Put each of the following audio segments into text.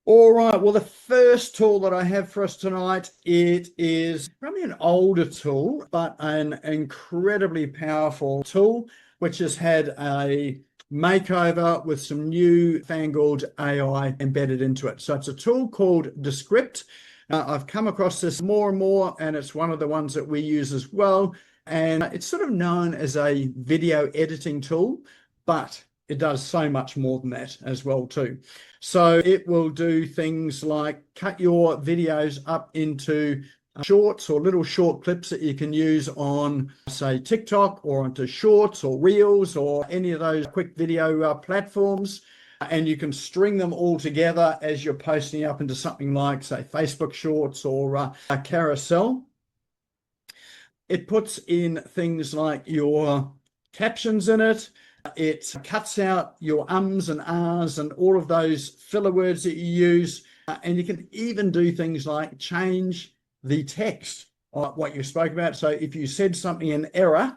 All right, well, the first tool that I have for us tonight, it is probably an older tool, but an incredibly powerful tool, which has had a makeover with some new fangled AI embedded into it. So it's a tool called Descript. I've come across this more and more, and it's one of the ones that we use as well. And it's sort of known as a video editing tool, but it does so much more than that as well too. So it will do things like cut your videos up into shorts or little short clips that you can use on, say, TikTok or onto shorts or reels or any of those quick video platforms. And you can string them all together as you're posting up into something like, say, Facebook Shorts or a carousel. It puts in things like your captions in it. It cuts out your ums and ahs and all of those filler words that you use. And you can even do things like change the text of what you spoke about. So if you said something in error,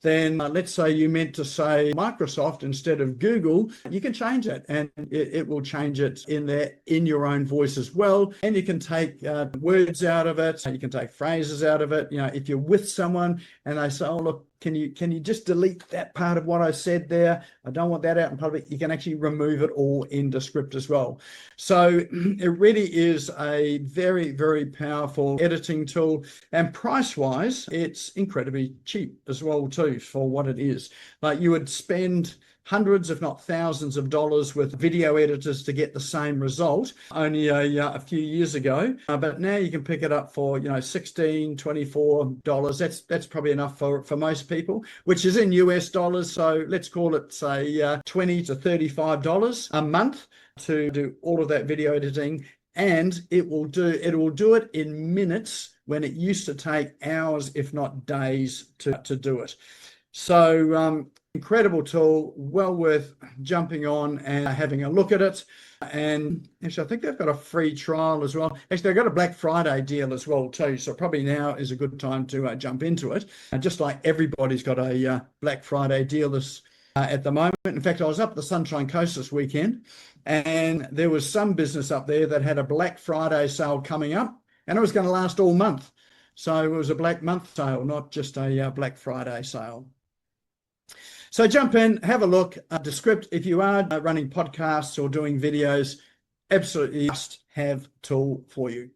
then let's say you meant to say Microsoft instead of Google, you can change it and it will change it in there in your own voice as well. And you can take words out of it. You can take phrases out of it. You know, if you're with someone and they say, oh, look, can you just delete that part of what I said there? I don't want that out in public. You can actually remove it all in Descript as well. So it really is a very, very powerful editing tool. And price-wise, it's incredibly cheap as well too for what it is. Like you would spend hundreds, if not thousands of dollars with video editors to get the same result only a few years ago. But now you can pick it up for, $16, $24. That's probably enough for most people, which is in US dollars. So let's call it, say, $20 to $35 a month to do all of that video editing. And it will do it in minutes when it used to take hours, if not days, to do it. So incredible tool, well worth jumping on and having a look at it. And actually, I think they've got a free trial as well. Actually, they've got a Black Friday deal as well too. So probably now is a good time to jump into it. And just like everybody's got a Black Friday deal at the moment. In fact, I was up the Sunshine Coast this weekend, and there was some business up there that had a Black Friday sale coming up, and it was going to last all month. So it was a Black Month sale, not just a Black Friday sale. So jump in, have a look. Descript, if you are running podcasts or doing videos, absolutely must have tool for you.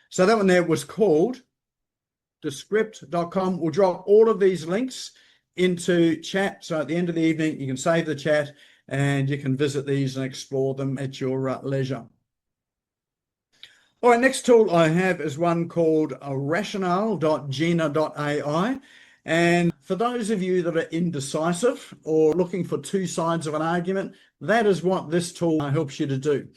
So that one there was called Descript.com. We'll drop all of these links into chat. So at the end of the evening, you can save the chat and you can visit these and explore them at your leisure. All right, next tool I have is one called rationale.gena.ai. And for those of you that are indecisive or looking for two sides of an argument, that is what this tool helps you to do.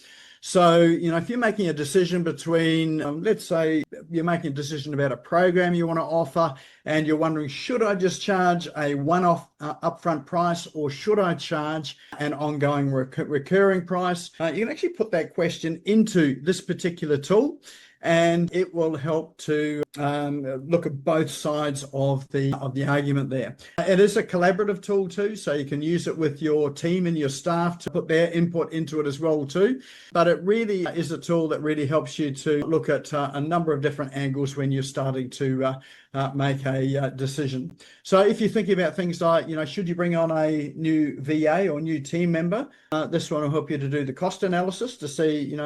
So, if you're making a decision between, let's say you're making a decision about a program you want to offer and you're wondering, should I just charge a one-off upfront price or should I charge an ongoing recurring price? You can actually put that question into this particular tool, and it will help to look at both sides of the argument there. It is a collaborative tool too, so you can use it with your team and your staff to put their input into it as well too. But it really is a tool that really helps you to look at a number of different angles when you're starting to make a decision. So if you're thinking about things like, should you bring on a new VA or new team member, this one will help you to do the cost analysis to see,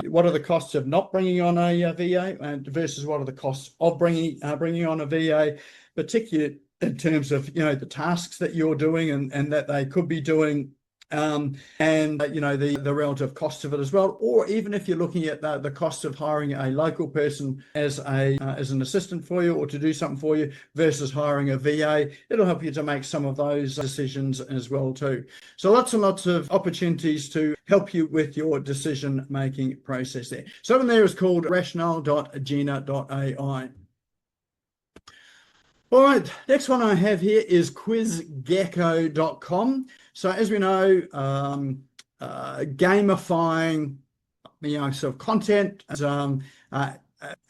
what are the costs of not bringing on a VA and versus what are the costs of bringing on a VA, particularly in terms of, the tasks that you're doing and that they could be doing, and the relative cost of it as well. Or even if you're looking at the cost of hiring a local person as an assistant for you or to do something for you versus hiring a VA, it'll help you to make some of those decisions as well too. So lots and lots of opportunities to help you with your decision making process there. So one there is called rationale.gena.ai. All right, next one I have here is QuizGecko.com. So as we know, gamifying, sort of content,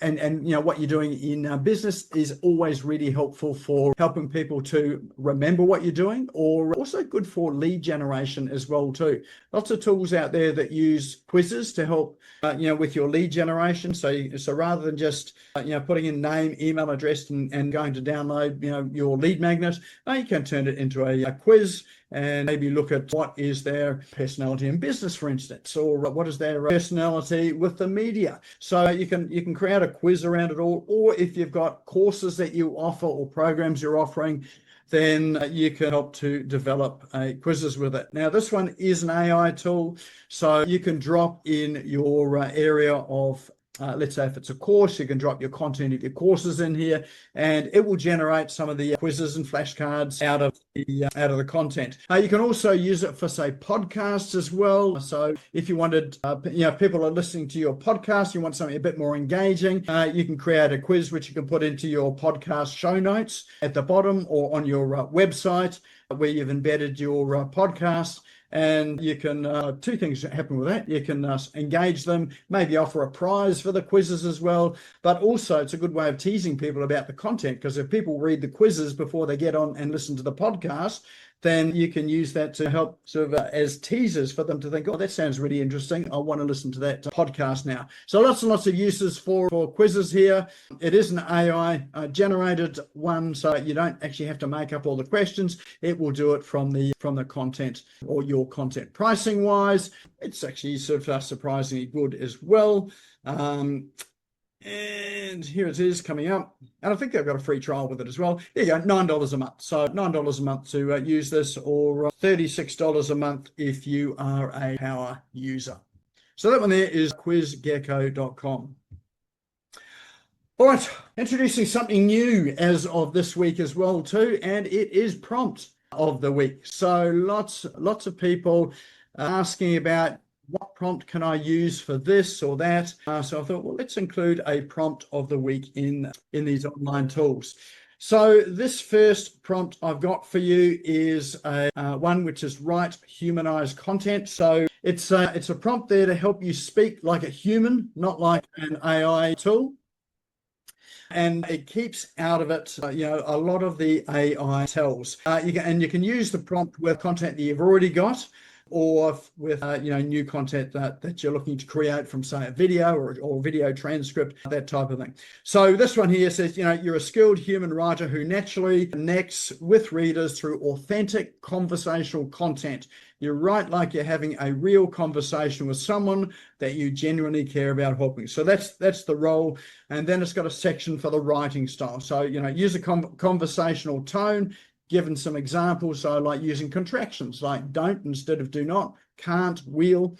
and what you're doing in business is always really helpful for helping people to remember what you're doing, or also good for lead generation as well too. Lots of tools out there that use quizzes to help with your lead generation. So rather than just putting in name, email address, and going to download your lead magnet, you can turn it into a quiz and maybe look at what is their personality in business, for instance, or what is their personality with the media. So you can create a quiz around it all. Or if you've got courses that you offer or programs you're offering, then you can help to develop quizzes with it. Now, this one is an AI tool, so you can drop in your area of let's say if it's a course, you can drop your content of your courses in here, and it will generate some of the quizzes and flashcards out of the content. You can also use it for, say, podcasts as well. So if you wanted, people are listening to your podcast, you want something a bit more engaging, you can create a quiz which you can put into your podcast show notes at the bottom or on your website where you've embedded your podcast. And you can, two things happen with that. You can engage them, maybe offer a prize for the quizzes as well. But also it's a good way of teasing people about the content, because if people read the quizzes before they get on and listen to the podcast, then you can use that to help sort of as teasers for them to think, oh, that sounds really interesting. I want to listen to that podcast now. So lots and lots of uses for quizzes here. It is an AI generated one, so you don't actually have to make up all the questions. It will do it from the content or your content. Pricing wise, it's actually sort of surprisingly good as well. And here it is coming up. And I think they've got a free trial with it as well. There you go, $9 a month. So $9 a month to use this, or $36 a month if you are a power user. So that one there is QuizGecko.com. All right, introducing something new as of this week as well too, and it is prompt of the week. So lots of people asking about what prompt can I use for this or that? So I thought, well, let's include a prompt of the week in these online tools. So this first prompt I've got for you is one which is write humanized content. So it's a prompt there to help you speak like a human, not like an AI tool. And it keeps out of it, a lot of the AI tells. You can use the prompt with content that you've already got, or with new content that you're looking to create from, say, a video or video transcript, that type of thing. So this one here says, you're a skilled human writer who naturally connects with readers through authentic conversational content. You write like you're having a real conversation with someone that you genuinely care about helping. So that's the role. And then it's got a section for the writing style. So, use a conversational tone. Given some examples, so like using contractions like don't instead of do not, can't, will,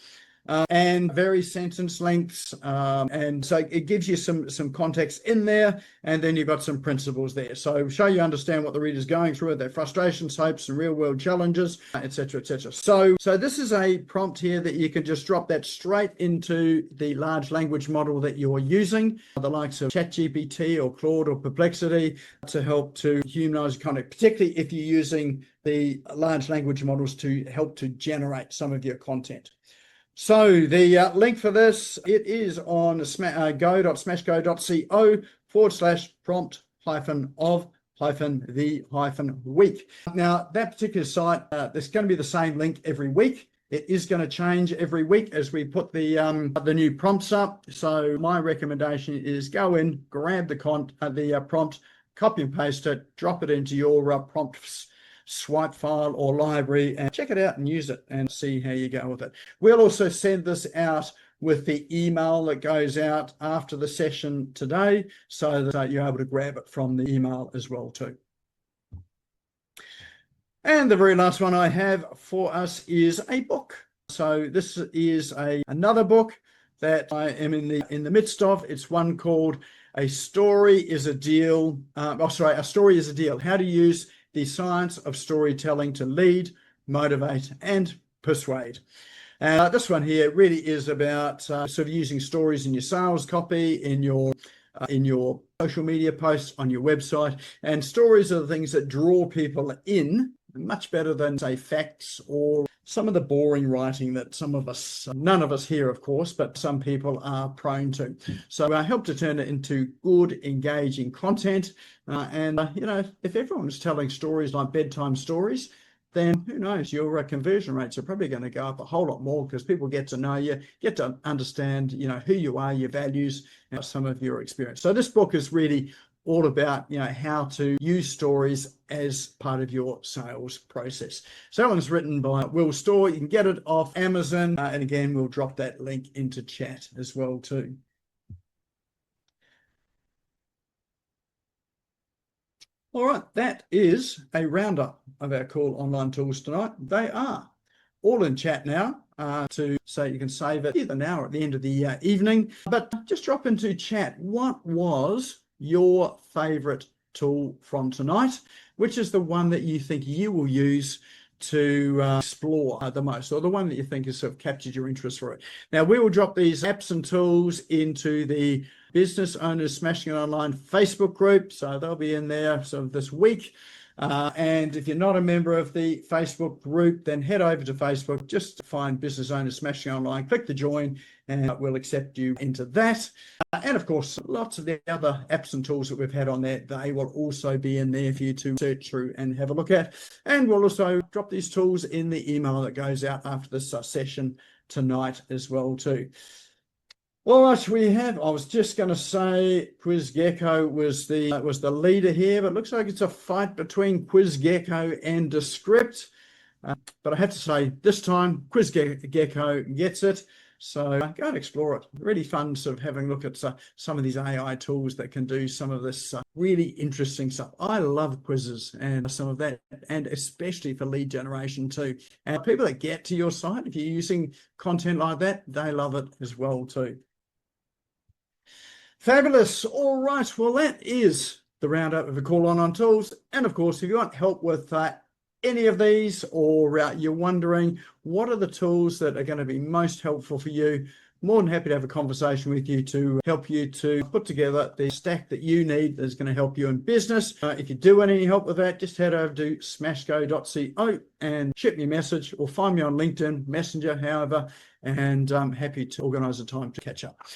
and vary sentence lengths, and so it gives you some context in there, and then you've got some principles there. So show you understand what the reader's going through, their frustrations, hopes, and real world challenges, etc., etc. So this is a prompt here that you can just drop that straight into the large language model that you're using, the likes of ChatGPT or Claude or Perplexity, to help to humanize content, particularly if you're using the large language models to help to generate some of your content. So the link for this, it is on go.smashgo.co/prompt-of-the-week. Now, that particular site, there's going to be the same link every week. It is going to change every week as we put the new prompts up. So my recommendation is go in, grab the prompt, copy and paste it, drop it into your prompts swipe file or library, and check it out and use it and see how you go with it. We'll also send this out with the email that goes out after the session today, so that you're able to grab it from the email as well too. And the very last one I have for us is a book. So this is another book that I am in the midst of. It's one called A Story is a Deal. A Story is a Deal. How to use the science of storytelling to lead, motivate, and persuade. And this one here really is about sort of using stories in your sales copy, in your social media posts, on your website. And stories are the things that draw people in much better than, say, facts or some of the boring writing that some of us, none of us here, of course, but some people are prone to. So I help to turn it into good, engaging content. If everyone's telling stories like bedtime stories, then who knows, your conversion rates are probably going to go up a whole lot more because people get to know you, get to understand, who you are, your values, and some of your experience. So this book is really all about, how to use stories as part of your sales process. So that one's written by Will Storr. You can get it off Amazon. And again, we'll drop that link into chat as well too. All right, that is a roundup of our cool online tools tonight. They are all in chat now, so you can save it either now or at the end of the evening. But just drop into chat, what was your favorite tool from tonight? Which is the one that you think you will use to explore the most, or the one that you think has sort of captured your interest for it? Now, we will drop these apps and tools into the Business Owners Smashing It Online Facebook group, so they'll be in there sort of this week. And if you're not a member of the Facebook group, then head over to Facebook, just find Business Owners Smashing It Online, click the join, and we'll accept you into that. And of course, lots of the other apps and tools that we've had on there, they will also be in there for you to search through and have a look at. And we'll also drop these tools in the email that goes out after this session tonight as well too. All right, I was just going to say QuizGecko was the leader here, but it looks like it's a fight between QuizGecko and Descript. But I have to say, this time, QuizGecko gets it. So go and explore it. Really fun sort of having a look at some of these AI tools that can do some of this really interesting stuff. I love quizzes and some of that, and especially for lead generation too. And people that get to your site, if you're using content like that, they love it as well too. Fabulous. All right. Well, that is the roundup of the cool online tools. And of course, if you want help with any of these, or you're wondering what are the tools that are going to be most helpful for you, more than happy to have a conversation with you to help you to put together the stack that you need that's going to help you in business. If you do want any help with that, just head over to smashgo.co and shoot me a message, or find me on LinkedIn, Messenger, however, and I'm happy to organise a time to catch up.